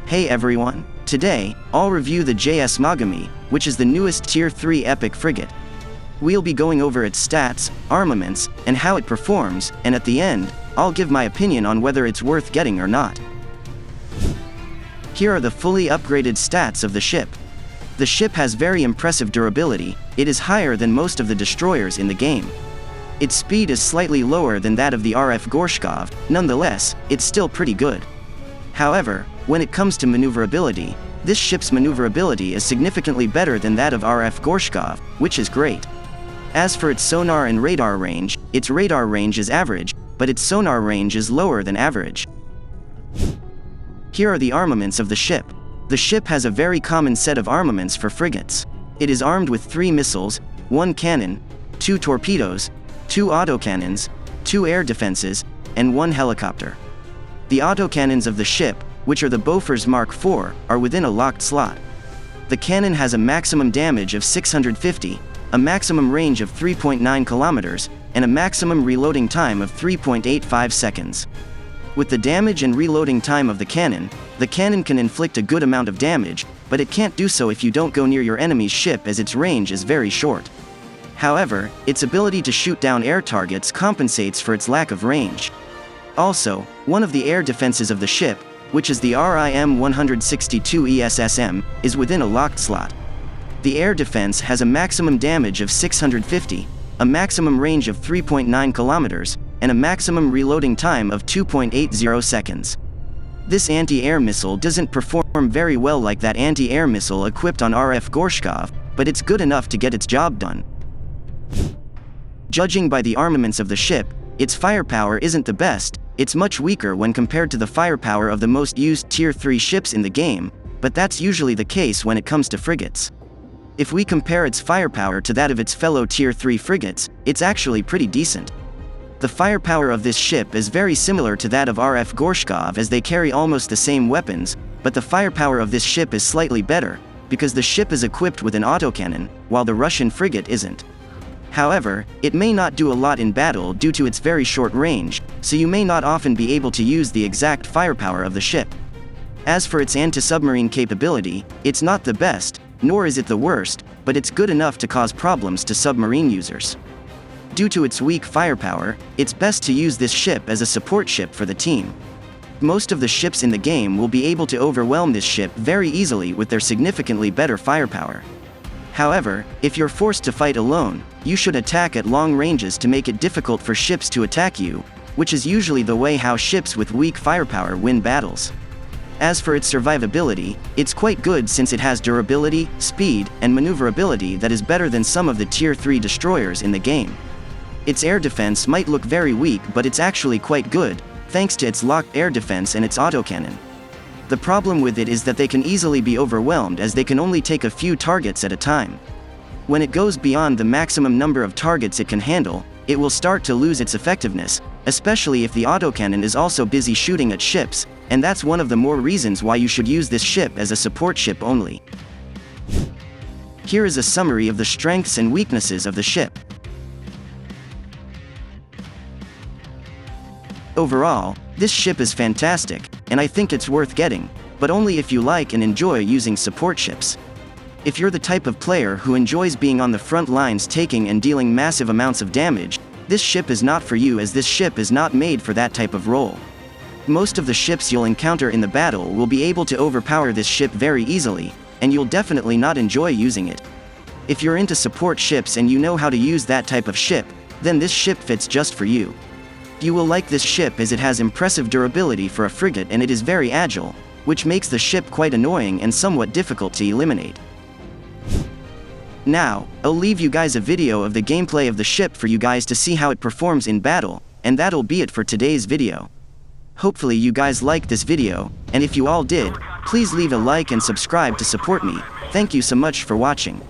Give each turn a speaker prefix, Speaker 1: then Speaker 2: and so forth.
Speaker 1: Hey everyone, today, I'll review the JS Mogami, which is the newest Tier 3 epic frigate. We'll be going over its stats, armaments, and how it performs, and at the end, I'll give my opinion on whether it's worth getting or not. Here are the fully upgraded stats of the ship. The ship has very impressive durability, it is higher than most of the destroyers in the game. Its speed is slightly lower than that of the RF Gorshkov, nonetheless, it's still pretty good. However, when it comes to maneuverability, this ship's maneuverability is significantly better than that of RF Gorshkov, which is great. As for its sonar and radar range, its radar range is average, but its sonar range is lower than average. Here are the armaments of the ship. The ship has a very common set of armaments for frigates. It is armed with 3 missiles, 1 cannon, 2 torpedoes, 2 autocannons, 2 air defenses, and 1 helicopter. The autocannons of the ship, which are the Bofors Mark IV, are within a locked slot. The cannon has a maximum damage of 650, a maximum range of 3.9 kilometers, and a maximum reloading time of 3.85 seconds. With the damage and reloading time of the cannon can inflict a good amount of damage, but it can't do so if you don't go near your enemy's ship as its range is very short. However, its ability to shoot down air targets compensates for its lack of range. Also, one of the air defenses of the ship, which is the RIM-162 ESSM, is within a locked slot. The air defense has a maximum damage of 650, a maximum range of 3.9 kilometers, and a maximum reloading time of 2.80 seconds. This anti-air missile doesn't perform very well like that anti-air missile equipped on RF Gorshkov, but it's good enough to get its job done. Judging by the armaments of the ship, its firepower isn't the best. It's much weaker when compared to the firepower of the most used Tier 3 ships in the game, but that's usually the case when it comes to frigates. If we compare its firepower to that of its fellow Tier 3 frigates, it's actually pretty decent. The firepower of this ship is very similar to that of RF Gorshkov as they carry almost the same weapons, but the firepower of this ship is slightly better, because the ship is equipped with an autocannon, while the Russian frigate isn't. However, it may not do a lot in battle due to its very short range, so you may not often be able to use the exact firepower of the ship. As for its anti-submarine capability, it's not the best, nor is it the worst, but it's good enough to cause problems to submarine users. Due to its weak firepower, it's best to use this ship as a support ship for the team. Most of the ships in the game will be able to overwhelm this ship very easily with their significantly better firepower. However, if you're forced to fight alone, you should attack at long ranges to make it difficult for ships to attack you, which is usually the way how ships with weak firepower win battles. As for its survivability, it's quite good since it has durability, speed, and maneuverability that is better than some of the Tier 3 destroyers in the game. Its air defense might look very weak, but it's actually quite good, thanks to its locked air defense and its autocannon. The problem with it is that they can easily be overwhelmed as they can only take a few targets at a time. When it goes beyond the maximum number of targets it can handle, it will start to lose its effectiveness, especially if the autocannon is also busy shooting at ships, and that's one of the more reasons why you should use this ship as a support ship only. Here is a summary of the strengths and weaknesses of the ship. Overall, this ship is fantastic, and I think it's worth getting, but only if you like and enjoy using support ships. If you're the type of player who enjoys being on the front lines taking and dealing massive amounts of damage, this ship is not for you as this ship is not made for that type of role. Most of the ships you'll encounter in the battle will be able to overpower this ship very easily, and you'll definitely not enjoy using it. If you're into support ships and you know how to use that type of ship, then this ship fits just for you. You will like this ship as it has impressive durability for a frigate and it is very agile, which makes the ship quite annoying and somewhat difficult to eliminate. Now, I'll leave you guys a video of the gameplay of the ship for you guys to see how it performs in battle, and that'll be it for today's video. Hopefully you guys liked this video, and if you all did, please leave a like and subscribe to support me. Thank you so much for watching.